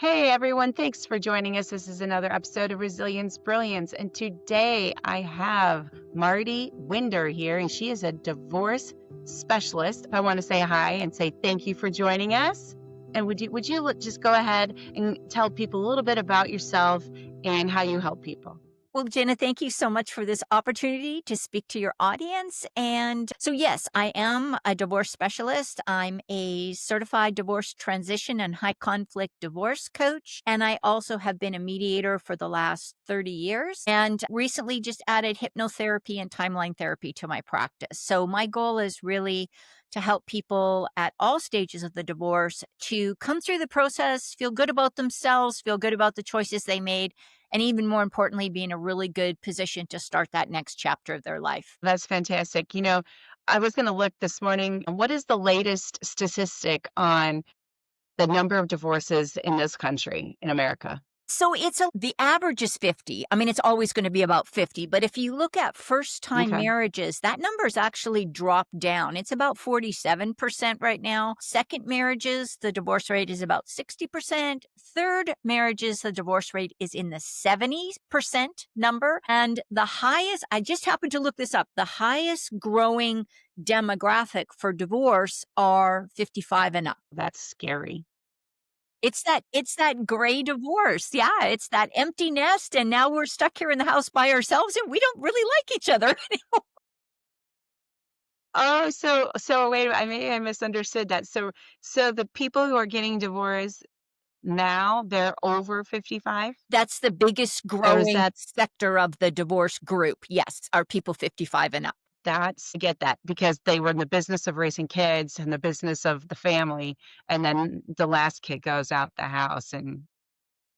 Hey everyone, thanks for joining us. This is another episode of Resilience Brilliance. And today I have Mardi Winder here, and she is a divorce specialist. I want to say hi and say thank you for joining us. And would you just go ahead and tell people a little bit about yourself and how you help people? Well, Jenna, thank you so much for this opportunity to speak to your audience. And so, yes, I am a divorce specialist. I'm a certified divorce transition and high conflict divorce coach. And I also have been a mediator for the last 30 years and recently just added hypnotherapy and timeline therapy to my practice. So, my goal is really to help people at all stages of the divorce to come through the process, feel good about themselves, feel good about the choices they made, and even more importantly, be in a really good position to start that next chapter of their life. That's fantastic. I was going to look this morning. What is the latest statistic on the number of divorces in this country, in America? So the average is 50. I mean, it's always going to be about 50. But if you look at first time Okay. marriages, that number's actually dropped down. It's about 47% right now. Second marriages, the divorce rate is about 60%. Third marriages, the divorce rate is in the 70% number. And the highest, I just happened to look this up, the highest growing demographic for divorce are 55 and up. That's scary. It's that gray divorce. Yeah, it's that empty nest, and now we're stuck here in the house by ourselves, and we don't really like each other. Oh, so wait, I misunderstood that. So the people who are getting divorced now, they're over 55? That's the biggest Or is growing that sector of the divorce group, yes, are people 55 and up. I get that because they were in the business of raising kids and the business of the family, and then the last kid goes out the house and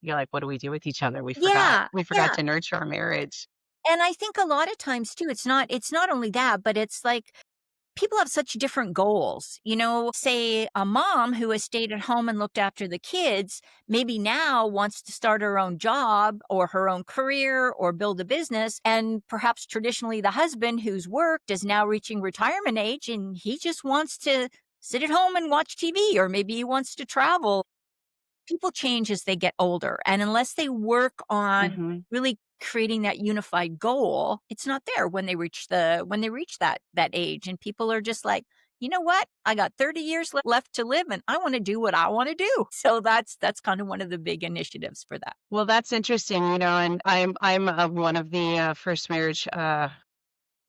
you're like, "What do we do with each other? We forgot. Yeah, We forgot yeah, to nurture our marriage." and I think a lot of times too, it's not only that, but it's like people have such different goals. Say a mom who has stayed at home and looked after the kids, maybe now wants to start her own job or her own career or build a business. And perhaps traditionally the husband who's worked is now reaching retirement age and he just wants to sit at home and watch TV, or maybe he wants to travel. People change as they get older. And unless they work on Mhm. really creating that unified goal, it's not there when they reach that age. And people are just like, you know what? I got 30 years left to live and I want to do what I want to do. So that's kind of one of the big initiatives for that. Well, that's interesting, and I'm one of the, first marriage,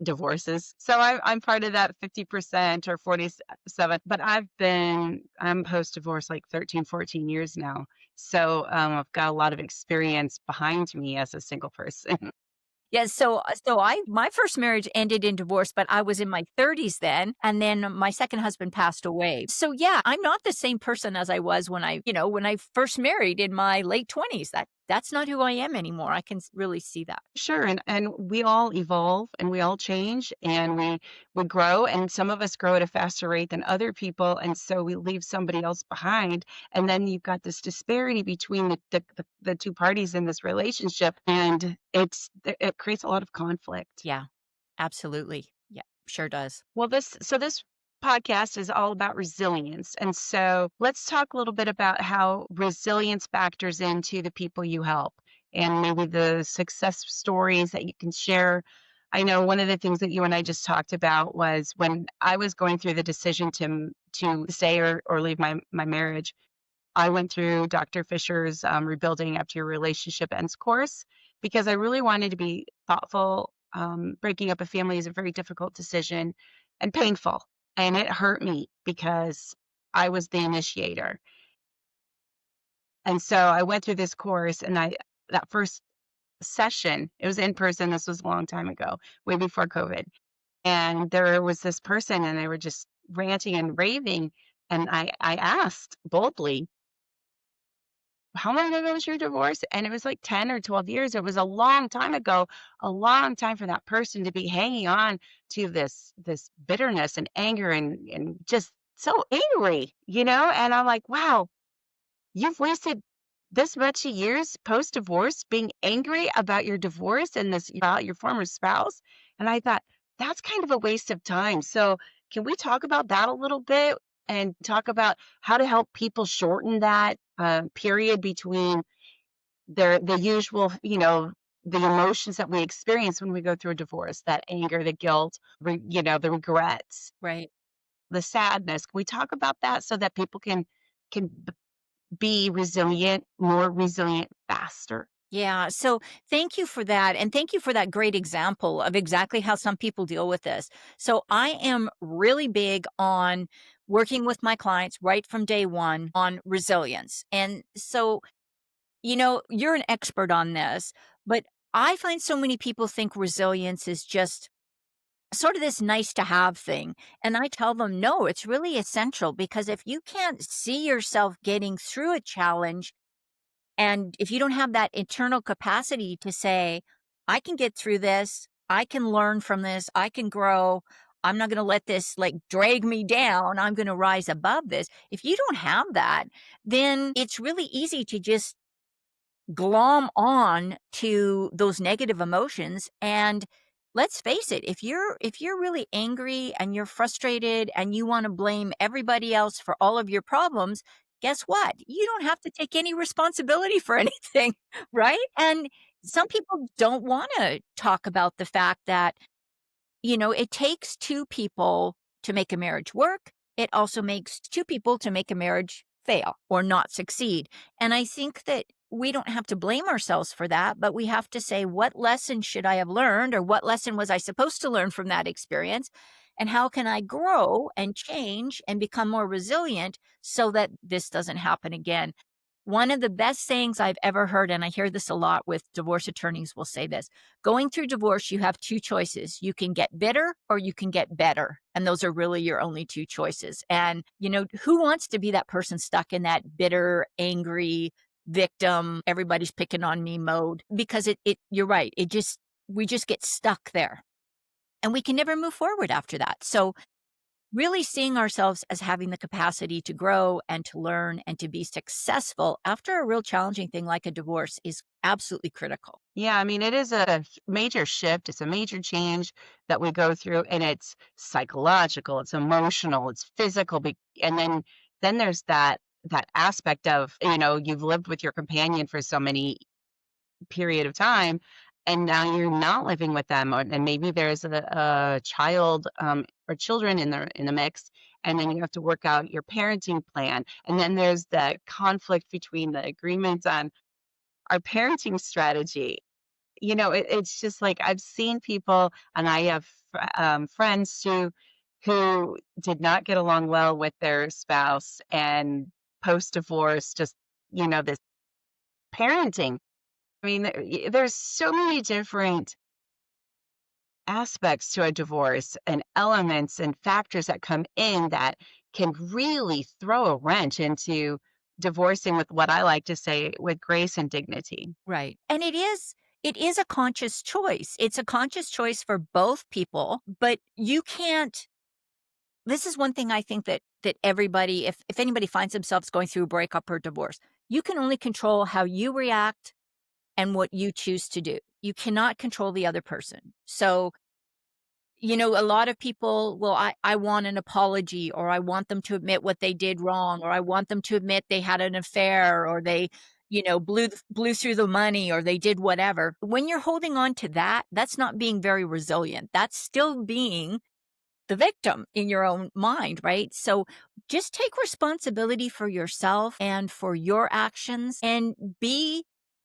divorces. So I'm part of that 50% or 47, but I'm post-divorce like 13, 14 years now. So, I've got a lot of experience behind me as a single person. Yeah, so my first marriage ended in divorce, but I was in my 30s then, and then my second husband passed away. So yeah, I'm not the same person as I was when I first married in my late 20s. That's not who I am anymore. I can really see that. Sure, and we all evolve and we all change and we grow, and some of us grow at a faster rate than other people, and so we leave somebody else behind, and then you've got this disparity between the two parties in this relationship, and it creates a lot of conflict. Yeah, absolutely. Yeah, sure does. Well, this podcast is all about resilience, and so let's talk a little bit about how resilience factors into the people you help, and maybe the success stories that you can share. I know one of the things that you and I just talked about was when I was going through the decision to stay or leave my marriage. I went through Dr. Fisher's Rebuilding After Your Relationship Ends course because I really wanted to be thoughtful. Breaking up a family is a very difficult decision and painful. And it hurt me because I was the initiator. And so I went through this course and that first session, it was in person. This was a long time ago, way before COVID. And there was this person and they were just ranting and raving. And I asked boldly, how long ago was your divorce? And it was like 10 or 12 years. It was a long time ago, a long time for that person to be hanging on to this bitterness and anger and just so angry. And I'm like, wow, you've wasted this much years post divorce being angry about your divorce and this about your former spouse. And I thought, that's kind of a waste of time. So can we talk about that a little bit and talk about how to help people shorten that period between the usual, the emotions that we experience when we go through a divorce, that anger, the guilt, the regrets, Right. the sadness. Can we talk about that so that people can be resilient, more resilient faster? Yeah. So thank you for that. And thank you for that great example of exactly how some people deal with this. So I am really big on working with my clients right from day one on resilience. And so, you're an expert on this, but I find so many people think resilience is just sort of this nice to have thing. And I tell them, no, it's really essential because if you can't see yourself getting through a challenge, and if you don't have that internal capacity to say, I can get through this, I can learn from this, I can grow, I'm not going to let this like drag me down, I'm going to rise above this. If you don't have that, then it's really easy to just glom on to those negative emotions. And let's face it, if you're really angry and you're frustrated and you want to blame everybody else for all of your problems, guess what? You don't have to take any responsibility for anything, right? And some people don't want to talk about the fact that it takes two people to make a marriage work. It also makes two people to make a marriage fail or not succeed. And I think that we don't have to blame ourselves for that, but we have to say, what lesson should I have learned, or what lesson was I supposed to learn from that experience? And how can I grow and change and become more resilient so that this doesn't happen again? One of the best things I've ever heard, and I hear this a lot with divorce attorneys will say this: going through divorce, you have two choices. You can get bitter or you can get better. And those are really your only two choices. And, who wants to be that person stuck in that bitter, angry, victim, everybody's picking on me mode? Because you're right. We just get stuck there and we can never move forward after that. So really seeing ourselves as having the capacity to grow and to learn and to be successful after a real challenging thing like a divorce is absolutely critical. Yeah, I mean, it is a major shift. It's a major change that we go through, and it's psychological, it's emotional, it's physical, and then there's that aspect of, you've lived with your companion for so many period of time, and now you're not living with them, and maybe there's a child, or children in the mix, and then you have to work out your parenting plan, and then there's the conflict between the agreements on our parenting strategy. It's just like I've seen people, and I have friends who did not get along well with their spouse, and post divorce, just this parenting. I mean, there's so many different aspects to a divorce and elements and factors that come in that can really throw a wrench into divorcing with, what I like to say, with grace and dignity. Right. And it is a conscious choice. It's a conscious choice for both people, but you can't. This is one thing I think that everybody, if anybody finds themselves going through a breakup or divorce, you can only control how you react and what you choose to do. You cannot control the other person. So, a lot of people, well, I want an apology, or I want them to admit what they did wrong, or I want them to admit they had an affair, or they, blew through the money, or they did whatever. When you're holding on to that, that's not being very resilient. That's still being the victim in your own mind, right? So just take responsibility for yourself and for your actions and be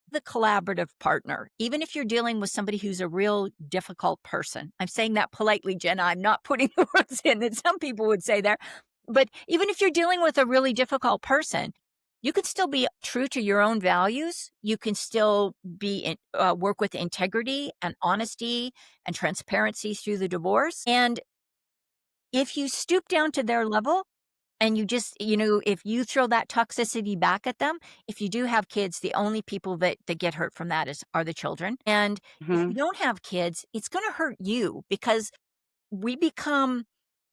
the collaborative partner, even if you're dealing with somebody who's a real difficult person. I'm saying that politely, Jenna. I'm not putting the words in that some people would say there. But even if you're dealing with a really difficult person, you can still be true to your own values. You can still work with integrity and honesty and transparency through the divorce. And if you stoop down to their level and you just, if you throw that toxicity back at them, if you do have kids, the only people that get hurt from that are the children. And if you Mhm. don't have kids, it's going to hurt you because we become,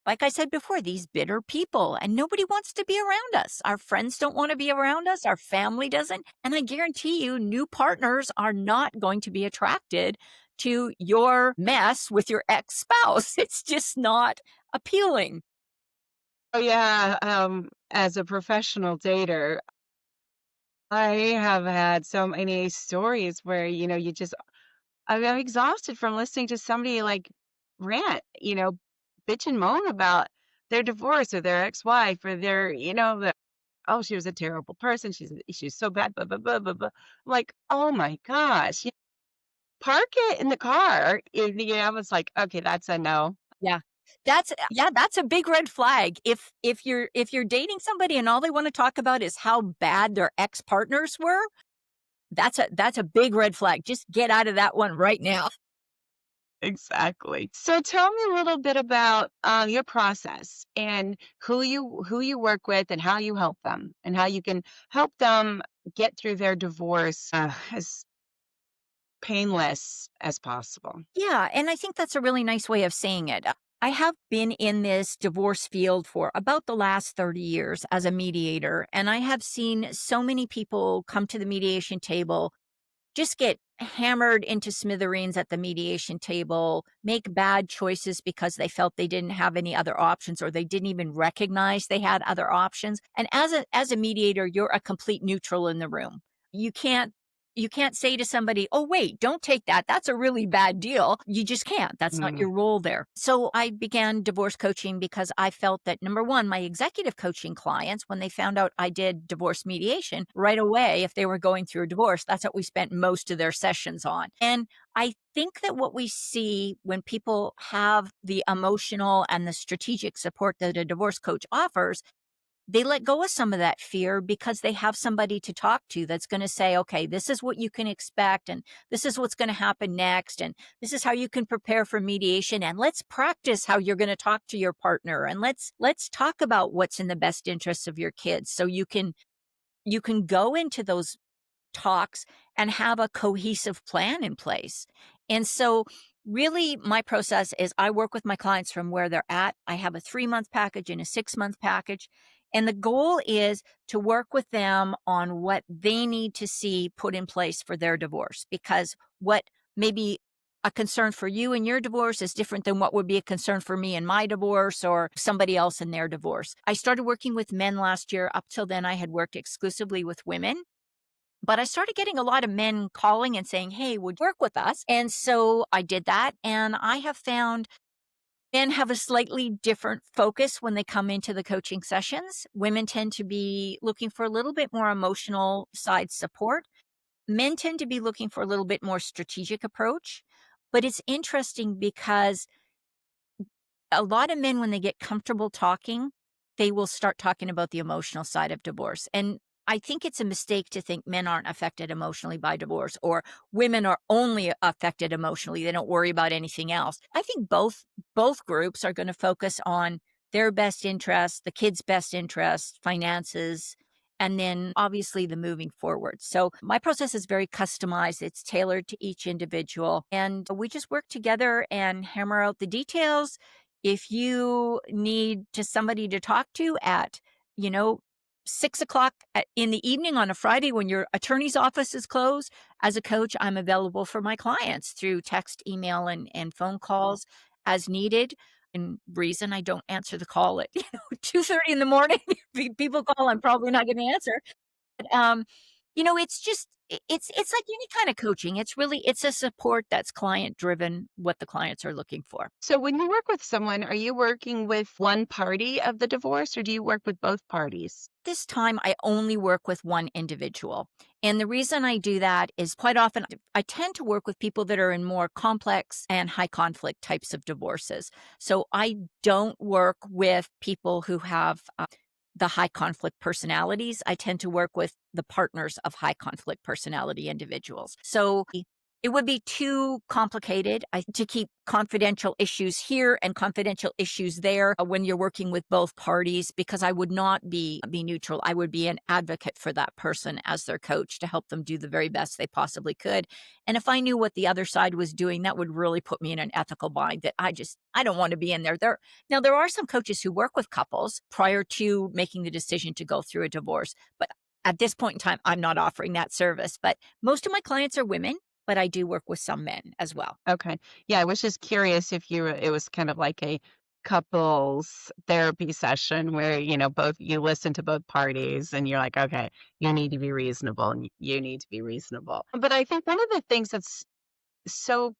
like I said before, these bitter people, and nobody wants to be around us. Our friends don't want to be around us. Our family doesn't. And I guarantee you, new partners are not going to be attracted to your mess with your ex spouse. It's just not appealing. Oh, yeah, as a professional dater, I have had so many stories where, I'm exhausted from listening to somebody like rant, bitch and moan about their divorce or their ex-wife or oh, she was a terrible person. She's so bad, blah, blah, blah, blah, blah. I'm like, oh my gosh, park it in the car. I was like, okay, that's a no. Yeah. That's a big red flag. If you're dating somebody and all they wanna talk about is how bad their ex-partners were, that's a big red flag. Just get out of that one right now. Exactly. So tell me a little bit about your process and who you work with and how you help them and how you can help them get through their divorce as painless as possible. Yeah, and I think that's a really nice way of saying it. I have been in this divorce field for about the last 30 years as a mediator, and I have seen so many people come to the mediation table, just get hammered into smithereens at the mediation table, make bad choices because they felt they didn't have any other options or they didn't even recognize they had other options. And as a mediator, you're a complete neutral in the room. You can't you can't say to somebody, "Oh wait, don't take that. That's a really bad deal." You just can't. That's not your Mm, role there. So I began divorce coaching because I felt that number 1, my executive coaching clients, when they found out I did divorce mediation, right away, if they were going through a divorce, that's what we spent most of their sessions on. And I think that what we see when people have the emotional and the strategic support that a divorce coach offers, they let go of some of that fear because they have somebody to talk to that's going to say, okay, this is what you can expect, and this is what's going to happen next, and this is how you can prepare for mediation, and let's practice how you're going to talk to your partner, and let's talk about what's in the best interests of your kids so you can go into those talks and have a cohesive plan in place. And so, really, my process is I work with my clients from where they're at. I have a 3-month package and a 6-month package. And the goal is to work with them on what they need to see put in place for their divorce, because what may be a concern for you in your divorce is different than what would be a concern for me in my divorce or somebody else in their divorce. I started working with men last year. Up till then, I had worked exclusively with women. But I started getting a lot of men calling and saying, "Hey, would you work with us?" And so I did that. And I have found men have a slightly different focus when they come into the coaching sessions. Women tend to be looking for a little bit more emotional side support. Men tend to be looking for a little bit more strategic approach. But it's interesting because a lot of men, when they get comfortable talking, they will start talking about the emotional side of divorce. And I think it's a mistake to think men aren't affected emotionally by divorce or women are only affected emotionally. They don't worry about anything else. I think both groups are going to focus on their best interests, the kids' best interests, finances, and then obviously the moving forward. So my process is very customized. It's tailored to each individual. And we just work together and hammer out the details. If you need somebody to talk to at, you know, 6 o'clock in the evening on a Friday when your attorney's office is closed, as a coach, I'm available for my clients through text, email, and phone calls as needed. And reason I don't answer the call at 2:30 in the morning. If people call, I'm probably not going to answer. But, it's just it's like any kind of coaching. It's a support that's client driven, what the clients are looking for. So when you work with someone, are you working with one party of the divorce or do you work with both parties? This time, I only work with one individual. And the reason I do that is quite often I tend to work with people that are in more complex and high conflict types of divorces. So I don't work with people who have the high conflict personalities. I tend to work with the partners of high conflict personality individuals. So it would be too complicated to keep confidential issues here and confidential issues there when you're working with both parties, because I would not be neutral. I would be an advocate for that person as their coach to help them do the very best they possibly could. And if I knew what the other side was doing, that would really put me in an ethical bind that I don't want to be in there. There are some coaches who work with couples prior to making the decision to go through a divorce, but at this point in time, I'm not offering that service. But most of my clients are women, but I do work with some men as well. Okay. Yeah, I was just curious if it was kind of like a couples therapy session where, both you listen to both parties and you're like, okay, you need to be reasonable and you need to be reasonable. But I think one of the things that's so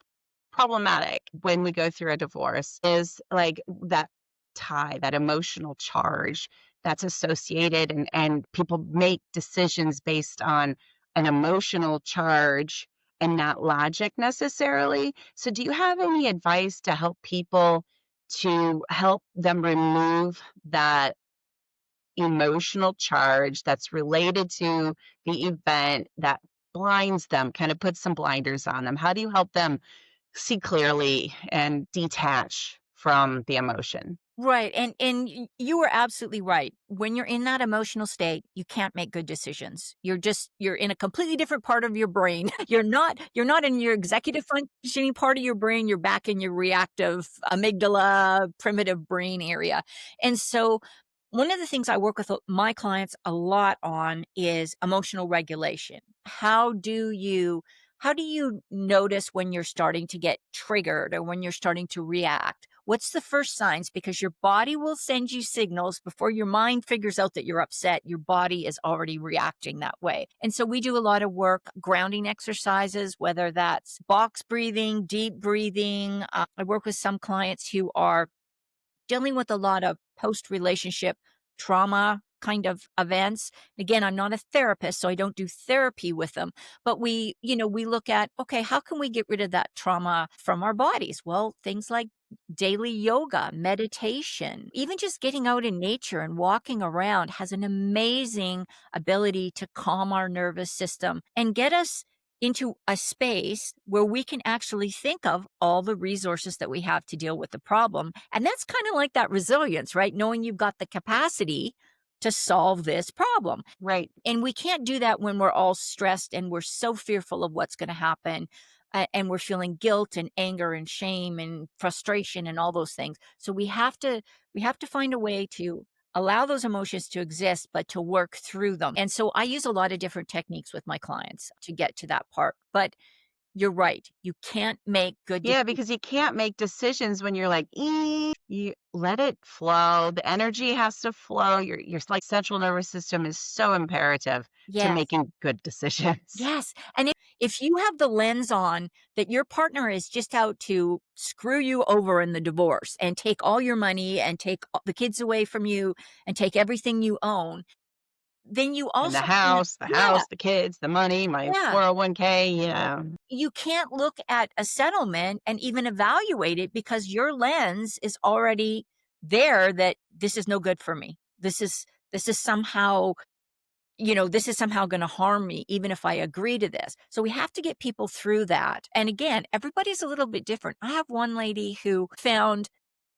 problematic when we go through a divorce is like that tie, that emotional charge that's associated, and people make decisions based on an emotional charge and not logic necessarily. So do you have any advice to help people to help them remove that emotional charge that's related to the event that blinds them, kind of puts some blinders on them? How do you help them see clearly and detach from the emotion? Right, you were absolutely right. When you're in that emotional state, you can't make good decisions. You're in a completely different part of your brain. You're not in your executive functioning part of your brain, you're back in your reactive amygdala, primitive brain area. And so one of the things I work with my clients a lot on is emotional regulation. How do you notice when you're starting to get triggered or when you're starting to react? What's the first signs? Because your body will send you signals before your mind figures out that you're upset. Your body is already reacting that way. And so we do a lot of work, grounding exercises, whether that's box breathing, deep breathing. I work with some clients who are dealing with a lot of post relationship trauma kind of events. Again, I'm not a therapist, so I don't do therapy with them, but we look at, okay, how can we get rid of that trauma from our bodies? Well, things like daily yoga, meditation, even just getting out in nature and walking around has an amazing ability to calm our nervous system and get us into a space where we can actually think of all the resources that we have to deal with the problem. And that's kind of like that resilience, right? Knowing you've got the capacity to solve this problem. Right. And we can't do that when we're all stressed and we're so fearful of what's going to happen. And we're feeling guilt and anger and shame and frustration and all those things. So we have to find a way to allow those emotions to exist, but to work through them. And so I use a lot of different techniques with my clients to get to that part. But you're right. You can't make good Yeah, decisions. because you can't make decisions when you're like, you let it flow. The energy has to flow. Your like central nervous system is so imperative to Yes. making good decisions. Yes, and if you have the lens on that your partner is just out to screw you over in the divorce and take all your money and take the kids away from you and take everything you own, then you And also can't. the Yeah, house, the kids, the money, my yeah. 401k, yeah. You can't look at a settlement and even evaluate it because your lens is already there that this is no good for me. This is somehow this is somehow going to harm me, even if I agree to this. So we have to get people through that. And again, everybody's a little bit different. I have one lady who found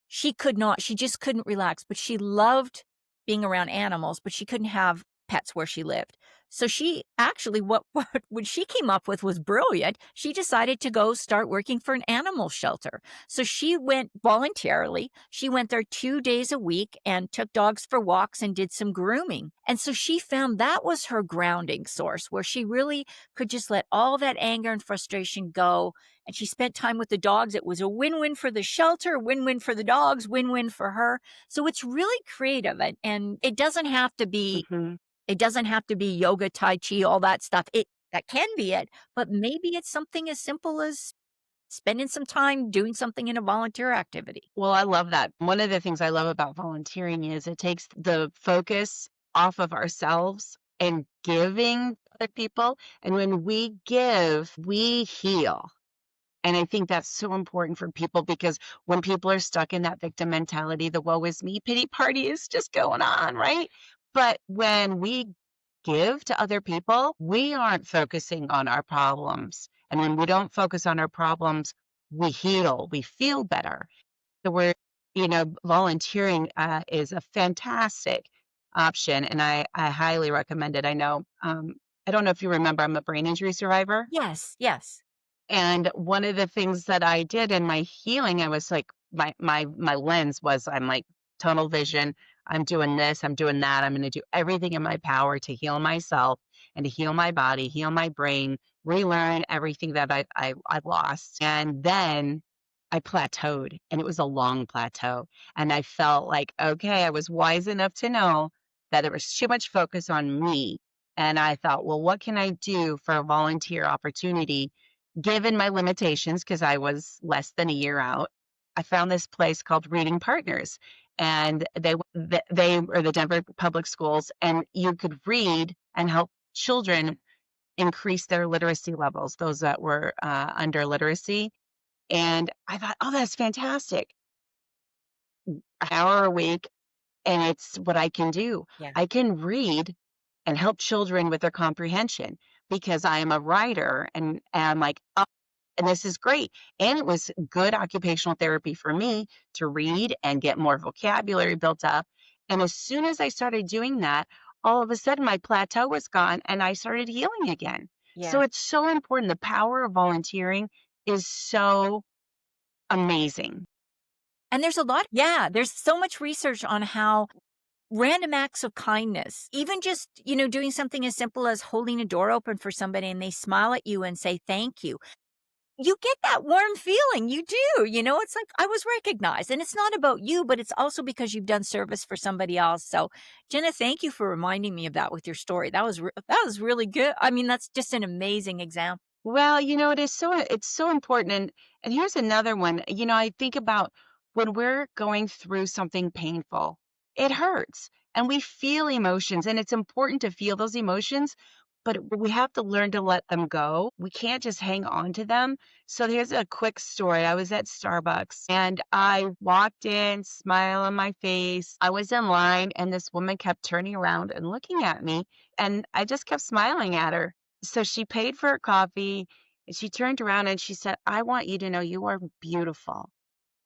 she just couldn't relax, but she loved being around animals, but she couldn't have pets where she lived. So she actually, what she came up with was brilliant. She decided to go start working for an animal shelter. So she went voluntarily. She went there 2 days a week and took dogs for walks and did some grooming. And so she found that was her grounding source where she really could just let all that anger and frustration go, and she spent time with the dogs. It was a win-win for the shelter, win-win for the dogs, win-win for her. So it's really creative, and Hmm. it doesn't have to be yoga, tai chi, all that stuff. That can be it, but maybe it's something as simple as spending some time doing something in a volunteer activity. Well, I love that. One of the things I love about volunteering is it takes the focus off of ourselves and giving to other people. And when we give, we heal. And I think that's so important for people because when people are stuck in that victim mentality, the woe is me pity party is just going on, right? But when we give to other people, we aren't focusing on our problems. And when we don't focus on our problems, we heal, we feel better. So volunteering is a fantastic option, and I highly recommend it. I don't know if you remember, I'm a brain injury survivor. Yes, yes. And one of the things that I did in my healing, I was like, my lens was, I'm like tunnel vision. I'm doing this, I'm doing that. I'm going to do everything in my power to heal myself and to heal my body, heal my brain, relearn everything that I lost. And then I plateaued, and it was a long plateau, and I felt like, okay, I was wise enough to know that there was too much focus on me, and I thought, "Well, what can I do for a volunteer opportunity given my limitations?" Because I was less than a year out. I found this place called Reading Partners, and they are the Denver Public Schools, and you could read and help children increase their literacy levels, those that were, under literacy, and I thought, "Oh, that's fantastic." An hour a week, and it's what I can do. Yeah. I can read and help children with their comprehension because I am a writer and I'm like, "Oh, and this is great." And it was good occupational therapy for me to read and get more vocabulary built up. And as soon as I started doing that, all of a sudden my plateau was gone and I started healing again. So Yeah. it's so important. The power of volunteering is so amazing. And there's so much research on how random acts of kindness, even just, doing something as simple as holding a door open for somebody and they smile at you and say thank you. You get that warm feeling. You do. It's like I was recognized. And it's not about you, but it's also because you've done service for somebody else. So, Jenna, thank you for reminding me of that with your story. That was really good. I mean, that's just an amazing example. Well, it's so important, and here's another one. I think about when we're going through something painful, it hurts, and we feel emotions, and it's important to feel those emotions, but we have to learn to let them go. We can't just hang on to them. So here's a quick story. I was at Starbucks and I walked in, smile on my face. I was in line, and this woman kept turning around and looking at me, and I just kept smiling at her. So she paid for her coffee, and she turned around and she said, "I want you to know you are beautiful."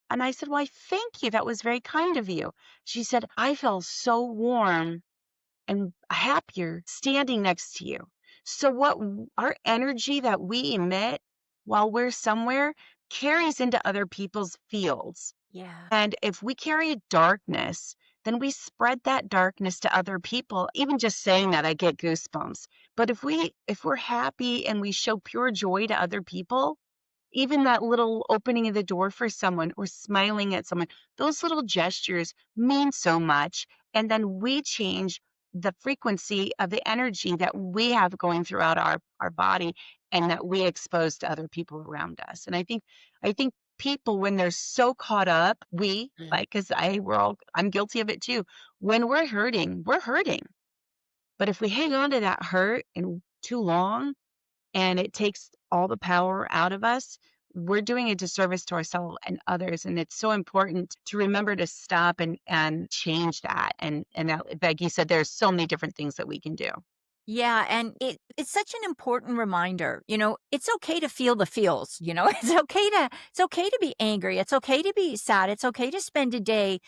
And I said, "Why, thank you. That was very kind of you." She said, "I felt so warm and happier standing next to you." So our energy that we emit while we're somewhere carries into other people's fields. Yeah. And if we carry darkness, then we spread that darkness to other people. Even just saying that, I get goosebumps. But if we're happy and we show pure joy to other people, even that little opening of the door for someone or smiling at someone, those little gestures mean so much. And then we change the frequency of the energy that we have going throughout our body and that we expose to other people around us. And I think people when they're so caught up, we like because I'm guilty of it too. When we're hurting. But if we hang on to that hurt and too long, and it takes all the power out of us, we're doing a disservice to ourselves and others. And it's so important to remember to stop and change that. And that, like you said, there's so many different things that we can do. Yeah, and it's such an important reminder. It's okay to feel the feels, it's okay to be angry, it's okay to be sad, it's okay to spend a day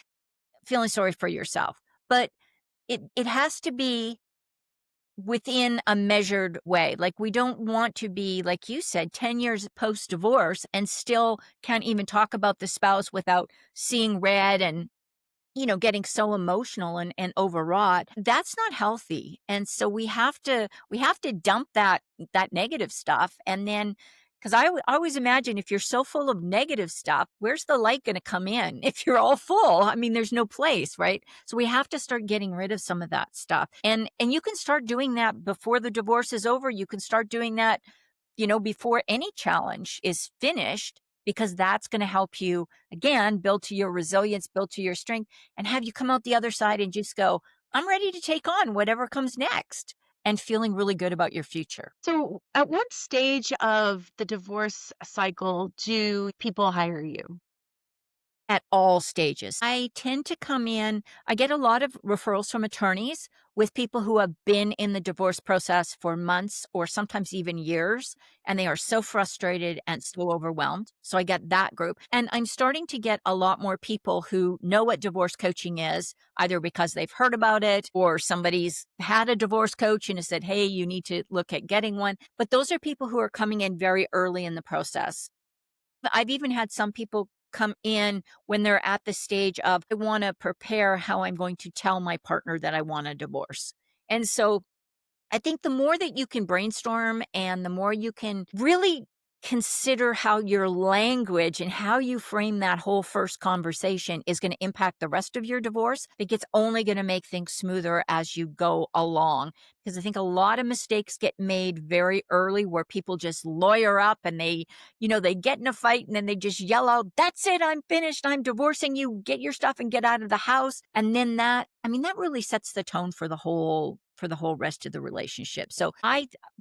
feeling sorry for yourself. But it has to be within a measured way. Like we don't want to be, like you said, 10 years post divorce and still can't even talk about the spouse without seeing red and getting so emotional and overwrought. That's not healthy. And so we have to dump that negative stuff. And then because I always imagine if you're so full of negative stuff, where's the light going to come in? If you're all full, I mean, there's no place, right? So we have to start getting rid of some of that stuff. And you can start doing that before the divorce is over. You can start doing that before any challenge is finished, because that's going to help you, again, build to your resilience, build to your strength, and have you come out the other side and just go, I'm ready to take on whatever comes next and feeling really good about your future. So, at what stage of the divorce cycle do people hire you? At all stages. I tend to come in, I get a lot of referrals from attorneys with people who have been in the divorce process for months or sometimes even years, and they are so frustrated and so overwhelmed. So I get that group. And I'm starting to get a lot more people who know what divorce coaching is, either because they've heard about it or somebody's had a divorce coach and has said, hey, you need to look at getting one. But those are people who are coming in very early in the process. I've even had some people come in when they're at the stage of, I want to prepare how I'm going to tell my partner that I want a divorce. And so I think the more that you can brainstorm and the more you can really consider how your language and how you frame that whole first conversation is going to impact the rest of your divorce. I think it's only going to make things smoother as you go along. Because I think a lot of mistakes get made very early where people just lawyer up and they get in a fight and then they just yell out, "That's it, I'm finished, I'm divorcing you, get your stuff and get out of the house." And then that really sets the tone for the whole rest of the relationship. So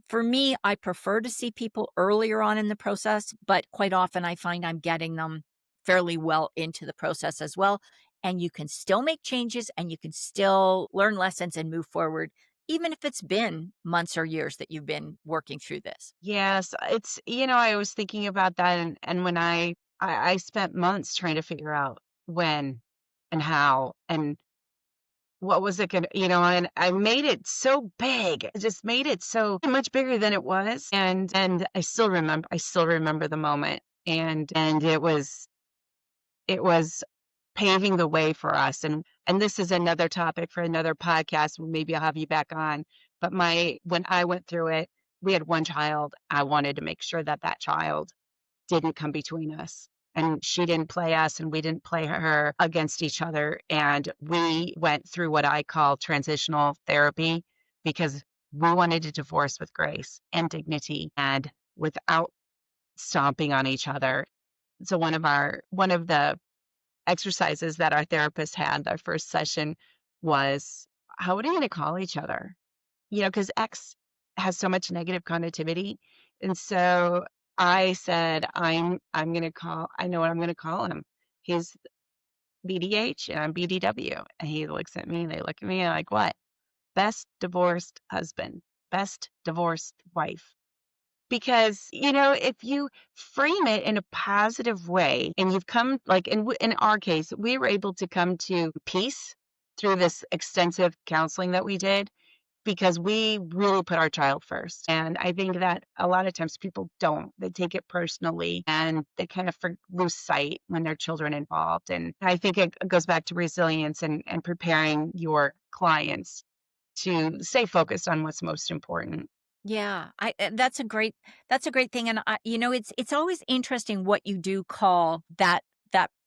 for me, I prefer to see people earlier on in the process, but quite often I find I'm getting them fairly well into the process as well. And you can still make changes and you can still learn lessons and move forward, even if it's been months or years that you've been working through this. Yes, I was thinking about that, and when I spent months trying to figure out when and how and what was it gonna, and I made it so big. I just made it so much bigger than it was. And I still remember the moment. And it was paving the way for us. And this is another topic for another podcast. Maybe I'll have you back on. But when I went through it, we had one child. I wanted to make sure that that child didn't come between us. And she didn't play us, and we didn't play her against each other. And we went through what I call transitional therapy because we wanted to divorce with grace and dignity and without stomping on each other. So one of the exercises that our therapist had, our first session, was, how are you going to call each other? Because X has so much negative connotivity. And so I said, I'm gonna call, I know what I'm gonna call him. He's BDH and I'm BDW. And he looks at me and they look at me and like, what? Best divorced husband, best divorced wife. Because, if you frame it in a positive way and you've come, like in our case, we were able to come to peace through this extensive counseling that we did because we really put our child first. And I think that a lot of times people don't. They take it personally and they kind of lose sight when there are children involved. And I think it goes back to resilience and preparing your clients to stay focused on what's most important. Yeah, that's a great thing, and it's always interesting what you do call that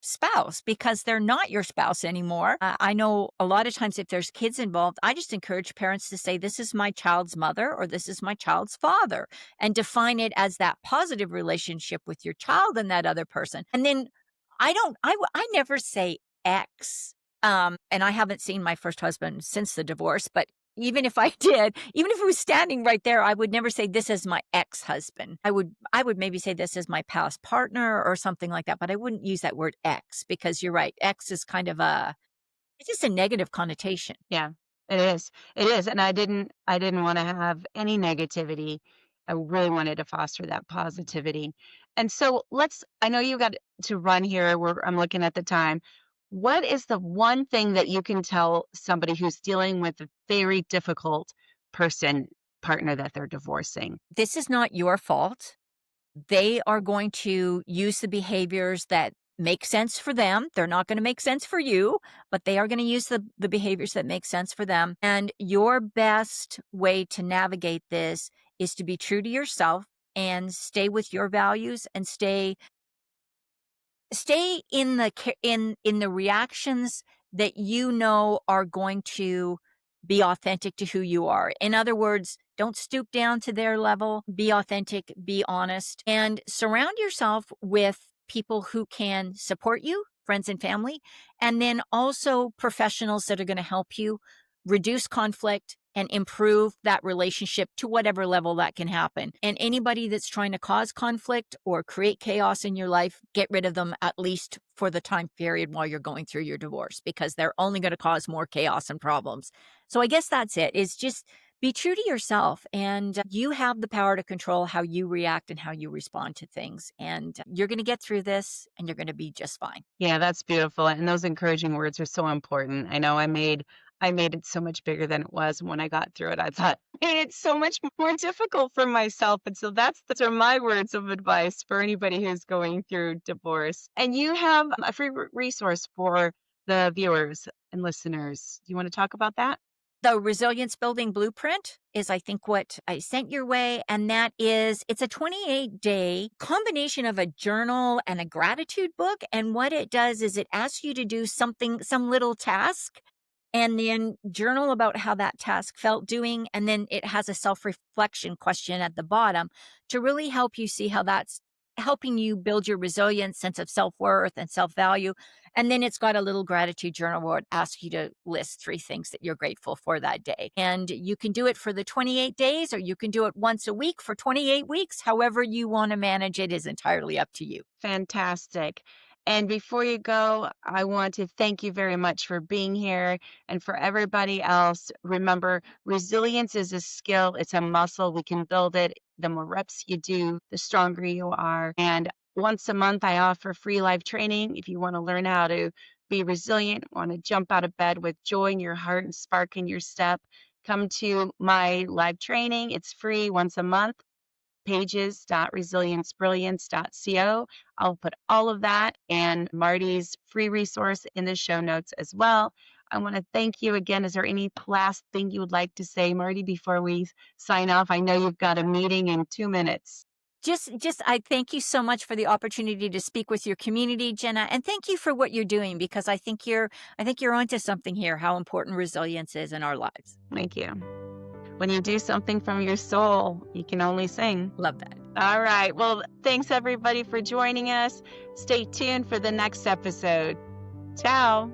spouse because they're not your spouse anymore. I know a lot of times if there's kids involved, I just encourage parents to say, "This is my child's mother," or "This is my child's father," and define it as that positive relationship with your child and that other person. And then I never say ex. And I haven't seen my first husband since the divorce, but even if I did, even if he was standing right there, I would never say this is my ex-husband. I would maybe say this is my past partner or something like that, but I wouldn't use that word ex because you're right. Ex is kind of it's just a negative connotation. Yeah, it is. It is. And I didn't want to have any negativity. I really wanted to foster that positivity. And so I know you got to run here. I'm looking at the time. What is the one thing that you can tell somebody who's dealing with a very difficult person, partner that they're divorcing? This is not your fault. They are going to use the behaviors that make sense for them. They're not going to make sense for you, but they are going to use the behaviors that make sense for them. And your best way to navigate this is to be true to yourself and stay with your values and stay in the reactions that you know are going to be authentic to who you are. In other words, don't stoop down to their level, be authentic, be honest, and surround yourself with people who can support you, friends and family, and then also professionals that are going to help you reduce conflict and improve that relationship to whatever level that can happen. And anybody that's trying to cause conflict or create chaos in your life, get rid of them at least for the time period while you're going through your divorce, because they're only going to cause more chaos and problems. So I guess that's it, is just be true to yourself, and you have the power to control how you react and how you respond to things. And you're going to get through this and you're going to be just fine. Yeah, that's beautiful. And those encouraging words are so important. I know I made it so much bigger than it was. And when I got through it, I thought I made it so much more difficult for myself. And so those are my words of advice for anybody who's going through divorce. And you have a free resource for the viewers and listeners. Do you want to talk about that? The resilience building blueprint is, I think, what I sent your way. And that is, it's a 28-day combination of a journal and a gratitude book. And what it does is it asks you to do something, some little task, and then journal about how that task felt doing. And then it has a self reflection question at the bottom to really help you see how that's helping you build your resilience, sense of self worth, and self value. And then it's got a little gratitude journal where it asks you to list 3 things that you're grateful for that day. And you can do it for the 28 days, or you can do it once a week for 28 weeks. However you want to manage it is entirely up to you. Fantastic. And before you go, I want to thank you very much for being here. And for everybody else, remember, resilience is a skill, it's a muscle. We can build it. The more reps you do, the stronger you are. And once a month, I offer free live training. If you want to learn how to be resilient, want to jump out of bed with joy in your heart and spark in your step, come to my live training. It's free once a month. Pages.resiliencebrilliance.co. I'll put all of that and Marty's free resource in the show notes as well. I want to thank you again. Is there any last thing you would like to say, Marty, before we sign off? I know you've got a meeting in 2 minutes. Just I thank you so much for the opportunity to speak with your community, Jena, and thank you for what you're doing, because I think you're onto something here, how important resilience is in our lives. Thank you. When you do something from your soul, you can only sing. Love that. All right. Well, thanks everybody for joining us. Stay tuned for the next episode. Ciao.